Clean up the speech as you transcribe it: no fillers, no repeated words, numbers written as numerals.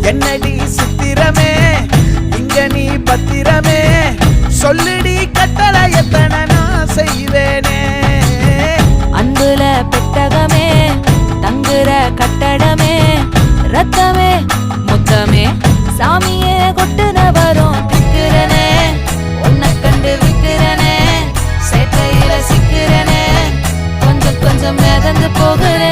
என்னடி சித்திரமே இங்க நீ பத்திரமே சொல்லுடி கட்டளை எத்தனை நான் செய்வேனே அன்புல பெட்டகமே தங்குற கட்டடமே ரத்தமே முத்தமே சாமியே கொட்டுன வரும் திக்கிறனே உன்னை கண்டு விக்கிறனே சேட்டையில சிக்கிறனே கொஞ்சம் கொஞ்சம் மிதந்து போகிறேன்